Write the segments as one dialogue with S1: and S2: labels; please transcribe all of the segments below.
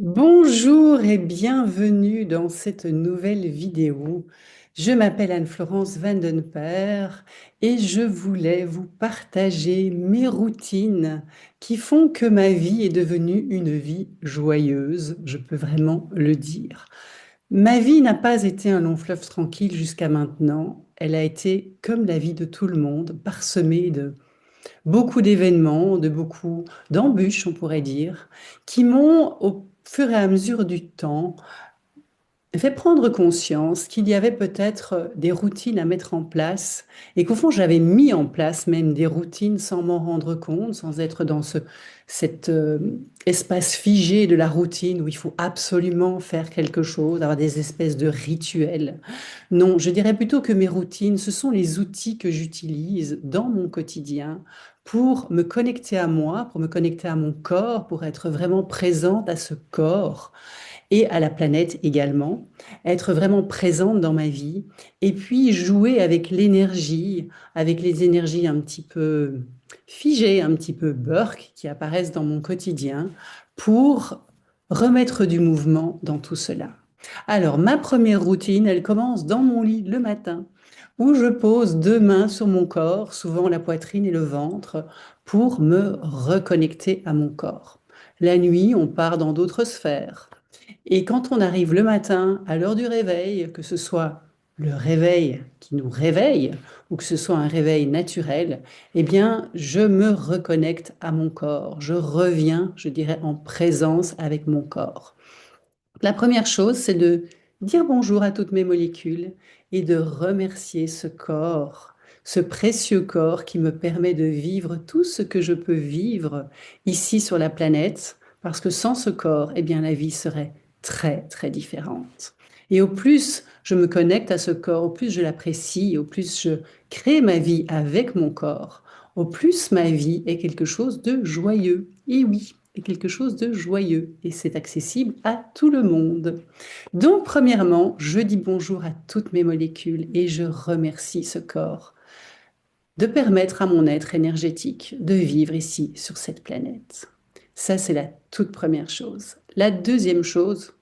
S1: Bonjour et bienvenue dans cette nouvelle vidéo. Je m'appelle Anne-Florence Vandenper et je voulais vous partager mes routines qui font que ma vie est devenue une vie joyeuse, je peux vraiment le dire. Ma vie n'a pas été un long fleuve tranquille jusqu'à maintenant. Elle a été, comme la vie de tout le monde, parsemée de beaucoup d'événements, de beaucoup d'embûches, on pourrait dire, qui m'ont, au fur et à mesure du temps, fait prendre conscience qu'il y avait peut-être des routines à mettre en place et qu'au fond, j'avais mis en place même des routines sans m'en rendre compte, sans être dans cet espace figé de la routine où il faut absolument faire quelque chose, avoir des espèces de rituels. Non, je dirais plutôt que mes routines, ce sont les outils que j'utilise dans mon quotidien pour me connecter à moi, pour me connecter à mon corps, pour être vraiment présente à ce corps et à la planète également, être vraiment présente dans ma vie et puis jouer avec les énergies un petit peu figées, un petit peu burk qui apparaissent dans mon quotidien pour remettre du mouvement dans tout cela. Alors, ma première routine, elle commence dans mon lit le matin, où je pose deux mains sur mon corps, souvent la poitrine et le ventre, pour me reconnecter à mon corps. La nuit, on part dans d'autres sphères. Et quand on arrive le matin, à l'heure du réveil, que ce soit le réveil qui nous réveille ou que ce soit un réveil naturel, eh bien, je me reconnecte à mon corps. Je reviens, je dirais, en présence avec mon corps. La première chose, c'est de dire bonjour à toutes mes molécules et de remercier ce corps, ce précieux corps qui me permet de vivre tout ce que je peux vivre ici sur la planète, parce que sans ce corps, eh bien, la vie serait très, très différente. Et au plus je me connecte à ce corps, au plus je l'apprécie, au plus je crée ma vie avec mon corps, au plus ma vie est quelque chose de joyeux. Et oui, est quelque chose de joyeux et c'est accessible à tout le monde. Donc, premièrement, je dis bonjour à toutes mes molécules et je remercie ce corps de permettre à mon être énergétique de vivre ici sur cette planète. Ça, c'est la toute première chose. La deuxième chose,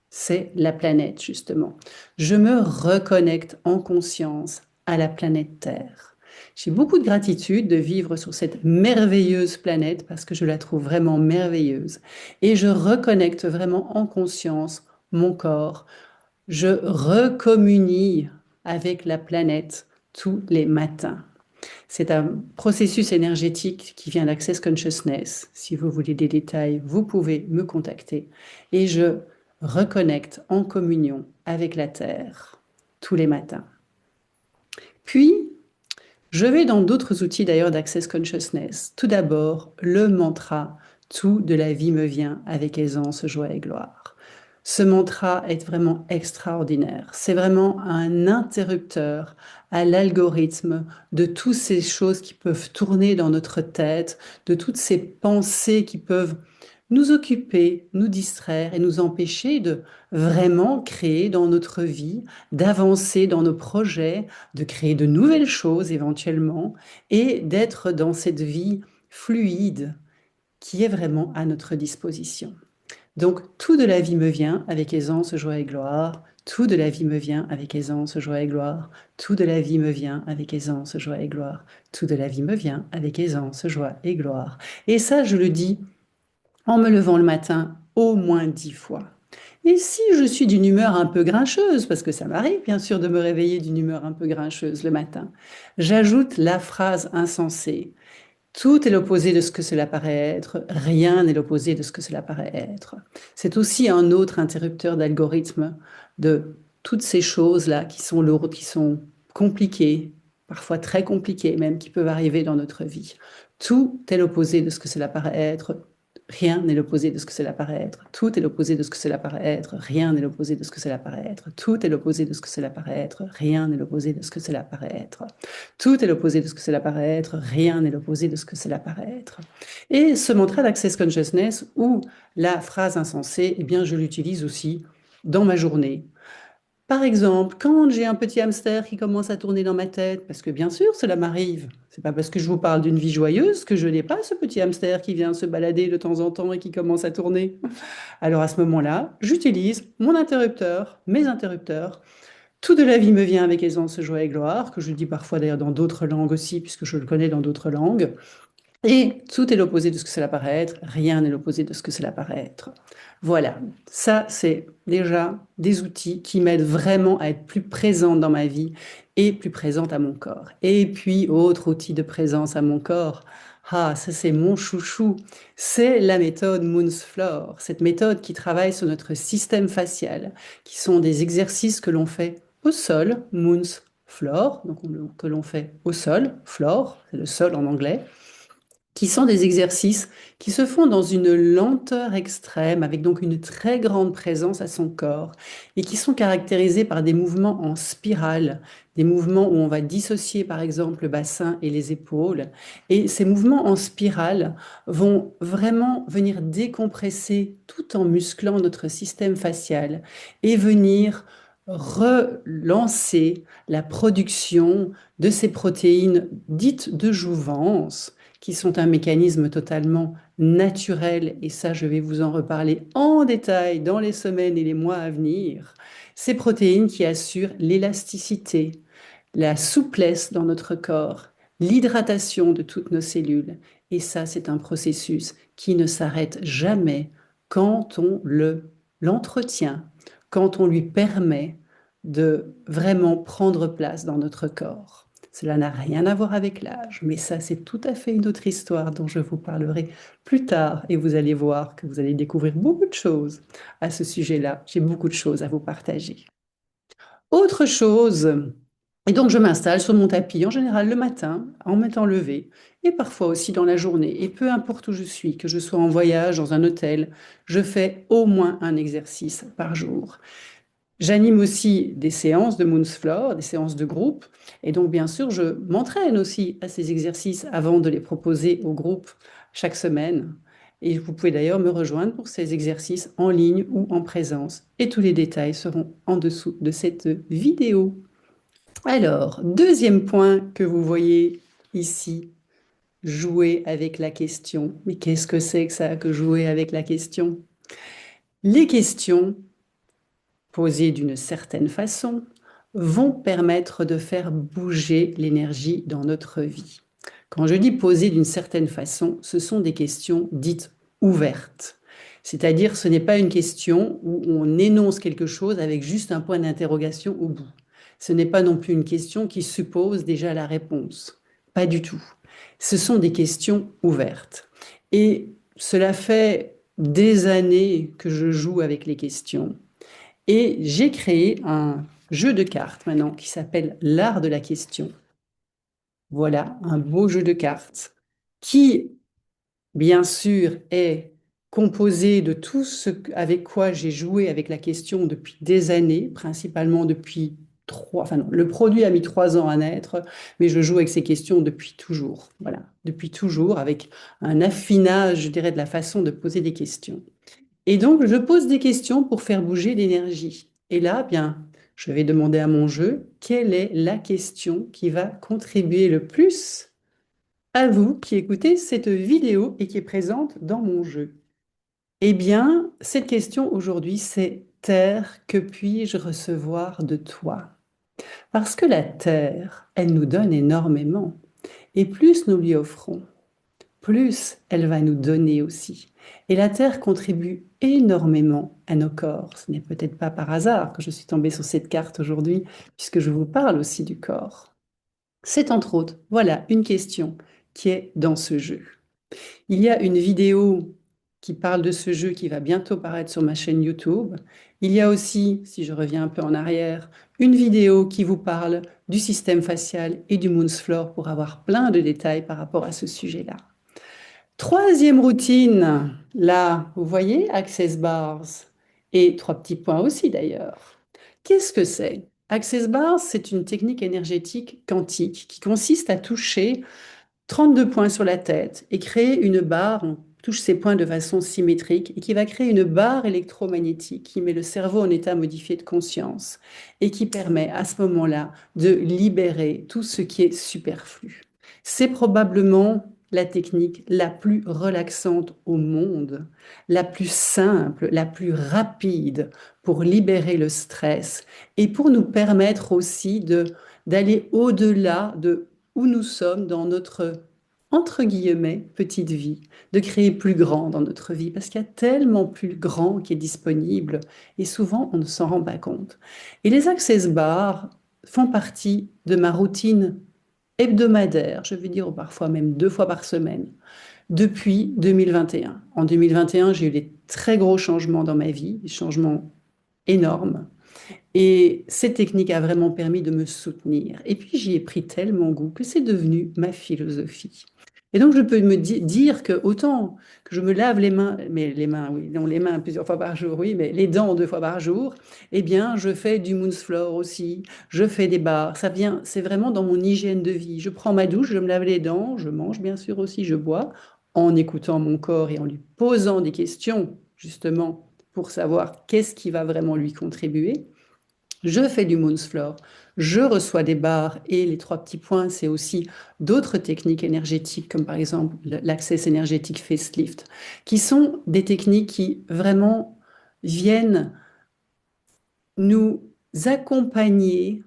S1: c'est la planète, justement. Je me reconnecte en conscience à la planète Terre. J'ai beaucoup de gratitude de vivre sur cette merveilleuse planète parce que je la trouve vraiment merveilleuse. Et je reconnecte vraiment en conscience mon corps. Je recommunie avec la planète tous les matins. C'est un processus énergétique qui vient d'Access Consciousness. Si vous voulez des détails, vous pouvez me contacter. Et je reconnecte en communion avec la Terre tous les matins. Puis, je vais dans d'autres outils d'ailleurs d'Access Consciousness. Tout d'abord, le mantra Tout de la vie me vient avec aisance, joie et gloire. Ce mantra est vraiment extraordinaire. C'est vraiment un interrupteur à l'algorithme de toutes ces choses qui peuvent tourner dans notre tête, de toutes ces pensées qui peuvent nous occuper, nous distraire et nous empêcher de vraiment créer dans notre vie, d'avancer dans nos projets, de créer de nouvelles choses éventuellement et d'être dans cette vie fluide qui est vraiment à notre disposition. Donc, tout de la vie me vient avec aisance, joie et gloire. Tout de la vie me vient avec aisance, joie et gloire. Tout de la vie me vient avec aisance, joie et gloire. Tout de la vie me vient avec aisance, joie et gloire. Et ça, je le dis en me levant le matin au moins 10 fois. Et si je suis d'une humeur un peu grincheuse, parce que ça m'arrive bien sûr de me réveiller d'une humeur un peu grincheuse le matin, j'ajoute la phrase insensée. Tout est l'opposé de ce que cela paraît être, rien n'est l'opposé de ce que cela paraît être. C'est aussi un autre interrupteur d'algorithme de toutes ces choses-là qui sont lourdes, qui sont compliquées, parfois très compliquées même, qui peuvent arriver dans notre vie. Tout est l'opposé de ce que cela paraît être. Rien n'est l'opposé de ce que cela paraît être. Tout est l'opposé de ce que cela paraît être. Rien n'est l'opposé de ce que cela paraît être. Tout est l'opposé de ce que cela paraît être. Rien n'est l'opposé de ce que cela paraît être. Tout est l'opposé de ce que cela paraît être. Rien n'est l'opposé de ce que cela paraît être. Et ce mantra d'Access Consciousness ou la phrase insensée, eh bien, je l'utilise aussi dans ma journée. Par exemple, quand j'ai un petit hamster qui commence à tourner dans ma tête, parce que bien sûr, cela m'arrive. C'est pas parce que je vous parle d'une vie joyeuse que je n'ai pas ce petit hamster qui vient se balader de temps en temps et qui commence à tourner. Alors à ce moment-là, j'utilise mon interrupteur, mes interrupteurs. Tout de la vie me vient avec aisance, joie et gloire, que je dis parfois d'ailleurs dans d'autres langues aussi, puisque je le connais dans d'autres langues. Et tout est l'opposé de ce que cela paraît être, rien n'est l'opposé de ce que cela paraît être. Voilà, ça c'est déjà des outils qui m'aident vraiment à être plus présente dans ma vie et plus présente à mon corps. Et puis, autre outil de présence à mon corps, ah, ça c'est mon chouchou, c'est la méthode Moonsflore, cette méthode qui travaille sur notre système facial, qui sont des exercices que l'on fait au sol, Moonsflore, donc que l'on fait au sol, floor, c'est le sol en anglais, qui sont des exercices qui se font dans une lenteur extrême, avec donc une très grande présence à son corps, et qui sont caractérisés par des mouvements en spirale, des mouvements où on va dissocier par exemple le bassin et les épaules. Et ces mouvements en spirale vont vraiment venir décompresser tout en musclant notre système facial et venir relancer la production de ces protéines dites de jouvence qui sont un mécanisme totalement naturel, et ça, je vais vous en reparler en détail dans les semaines et les mois à venir. Ces protéines qui assurent l'élasticité, la souplesse dans notre corps, l'hydratation de toutes nos cellules. Et ça, c'est un processus qui ne s'arrête jamais quand on l'entretient, quand on lui permet de vraiment prendre place dans notre corps. Cela n'a rien à voir avec l'âge, mais ça, c'est tout à fait une autre histoire dont je vous parlerai plus tard et vous allez voir que vous allez découvrir beaucoup de choses à ce sujet-là. J'ai beaucoup de choses à vous partager. Autre chose, et donc je m'installe sur mon tapis en général le matin en m'étant levé et parfois aussi dans la journée. Et peu importe où je suis, que je sois en voyage, dans un hôtel, je fais au moins un exercice par jour. J'anime aussi des séances de Moonsflore, des séances de groupe. Et donc, bien sûr, je m'entraîne aussi à ces exercices avant de les proposer au groupe chaque semaine. Et vous pouvez d'ailleurs me rejoindre pour ces exercices en ligne ou en présence. Et tous les détails seront en dessous de cette vidéo. Alors, deuxième point que vous voyez ici, jouer avec la question. Mais qu'est-ce que c'est que ça, que jouer avec la question? Les questions posées d'une certaine façon, vont permettre de faire bouger l'énergie dans notre vie. Quand je dis posées d'une certaine façon, ce sont des questions dites ouvertes. C'est-à-dire, ce n'est pas une question où on énonce quelque chose avec juste un point d'interrogation au bout. Ce n'est pas non plus une question qui suppose déjà la réponse. Pas du tout. Ce sont des questions ouvertes. Et cela fait des années que je joue avec les questions. Et j'ai créé un jeu de cartes maintenant qui s'appelle l'art de la question. Voilà, un beau jeu de cartes qui, bien sûr, est composé de tout ce avec quoi j'ai joué avec la question depuis des années, principalement depuis trois, enfin non, le produit a mis 3 ans à naître, mais je joue avec ces questions depuis toujours. Voilà, depuis toujours, avec un affinage, je dirais, de la façon de poser des questions. Et donc, je pose des questions pour faire bouger l'énergie. Et là, bien, je vais demander à mon jeu quelle est la question qui va contribuer le plus à vous qui écoutez cette vidéo et qui est présente dans mon jeu. Eh bien, cette question aujourd'hui, c'est Terre, que puis-je recevoir de toi? Parce que la Terre, elle nous donne énormément. Et plus nous lui offrons, plus elle va nous donner aussi. Et la Terre contribue énormément à nos corps. Ce n'est peut-être pas par hasard que je suis tombée sur cette carte aujourd'hui, puisque je vous parle aussi du corps. C'est entre autres, voilà, une question qui est dans ce jeu. Il y a une vidéo qui parle de ce jeu qui va bientôt paraître sur ma chaîne YouTube. Il y a aussi, si je reviens un peu en arrière, une vidéo qui vous parle du système facial et du Moonsflore pour avoir plein de détails par rapport à ce sujet-là. Troisième routine, là, vous voyez, Access Bars, et 3 petits points aussi d'ailleurs. Qu'est-ce que c'est? Access Bars, c'est une technique énergétique quantique qui consiste à toucher 32 points sur la tête et créer une barre en touche ces points de façon symétrique et qui va créer une barre électromagnétique qui met le cerveau en état modifié de conscience et qui permet à ce moment-là de libérer tout ce qui est superflu. C'est probablement la technique la plus relaxante au monde, la plus simple, la plus rapide pour libérer le stress et pour nous permettre aussi d'aller au-delà de où nous sommes dans notre, entre guillemets, petite vie, de créer plus grand dans notre vie, parce qu'il y a tellement plus grand qui est disponible, et souvent on ne s'en rend pas compte. Et les access bars font partie de ma routine hebdomadaire, je veux dire, ou parfois même 2 fois par semaine, depuis 2021. En 2021, j'ai eu des très gros changements dans ma vie, des changements énormes. Et cette technique a vraiment permis de me soutenir. Et puis j'y ai pris tellement goût que c'est devenu ma philosophie. Et donc je peux me dire que autant que je me lave les mains, mais les mains, oui, non, les mains plusieurs fois par jour, oui, mais les dents 2 fois par jour, eh bien je fais du Moon's Floor aussi, je fais des bars. Ça vient, c'est vraiment dans mon hygiène de vie. Je prends ma douche, je me lave les dents, je mange bien sûr aussi, je bois, en écoutant mon corps et en lui posant des questions, justement, pour savoir qu'est-ce qui va vraiment lui contribuer. Je fais du Moon's Floor, je reçois des barres et les 3 petits points, c'est aussi d'autres techniques énergétiques comme par exemple l'access énergétique facelift, qui sont des techniques qui vraiment viennent nous accompagner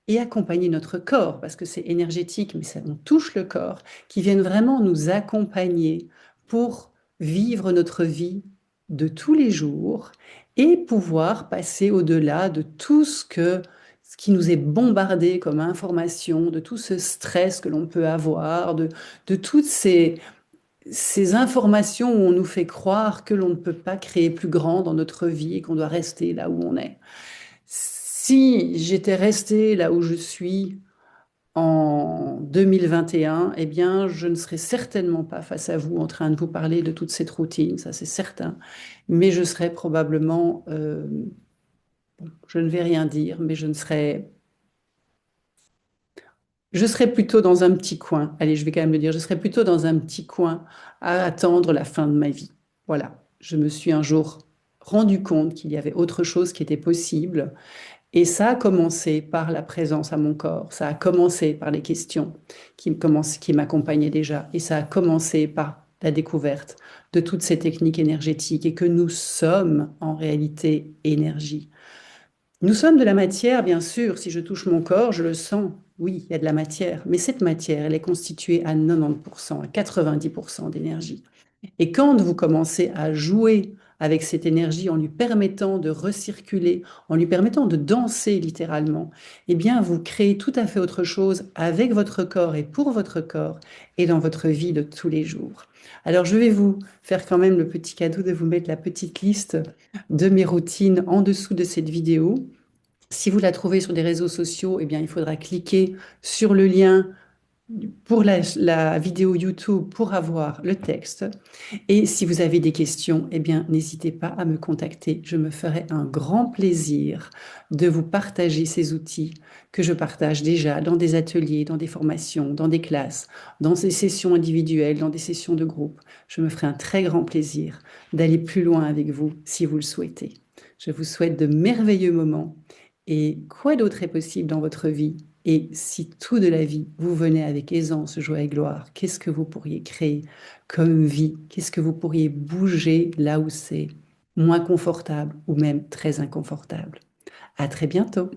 S1: et accompagner notre corps, parce que c'est énergétique, mais ça, on touche le corps, qui viennent vraiment nous accompagner pour vivre notre vie de tous les jours et pouvoir passer au-delà de tout ce qui nous est bombardé comme information, de tout ce stress que l'on peut avoir, de toutes ces informations où on nous fait croire que l'on ne peut pas créer plus grand dans notre vie et qu'on doit rester là où on est. Si j'étais restée là où je suis en 2021, eh bien, je ne serais certainement pas face à vous en train de vous parler de toute cette routine, ça c'est certain. Mais je serais probablement, bon, je ne vais rien dire, mais je serais plutôt dans un petit coin. Allez, je vais quand même le dire, je serais plutôt dans un petit coin à attendre la fin de ma vie. Voilà. Je me suis un jour rendu compte qu'il y avait autre chose qui était possible. Et ça a commencé par la présence à mon corps, ça a commencé par les questions qui m'accompagnaient déjà, et ça a commencé par la découverte de toutes ces techniques énergétiques et que nous sommes en réalité énergie. Nous sommes de la matière, bien sûr, si je touche mon corps, je le sens, oui, il y a de la matière, mais cette matière, elle est constituée à 90%, à 90% d'énergie. Et quand vous commencez à jouer avec cette énergie en lui permettant de recirculer, en lui permettant de danser littéralement, eh bien, vous créez tout à fait autre chose avec votre corps et pour votre corps et dans votre vie de tous les jours. Alors, je vais vous faire quand même le petit cadeau de vous mettre la petite liste de mes routines en dessous de cette vidéo. Si vous la trouvez sur des réseaux sociaux, eh bien, il faudra cliquer sur le lien pour la vidéo YouTube pour avoir le texte. Et si vous avez des questions, eh bien, n'hésitez pas à me contacter. Je me ferai un grand plaisir de vous partager ces outils que je partage déjà dans des ateliers, dans des formations, dans des classes, dans des sessions individuelles, dans des sessions de groupe. Je me ferai un très grand plaisir d'aller plus loin avec vous si vous le souhaitez. Je vous souhaite de merveilleux moments et quoi d'autre est possible dans votre vie? Et si tout de la vie, vous venez avec aisance, joie et gloire, qu'est-ce que vous pourriez créer comme vie? Qu'est-ce que vous pourriez bouger là où c'est moins confortable ou même très inconfortable? À très bientôt.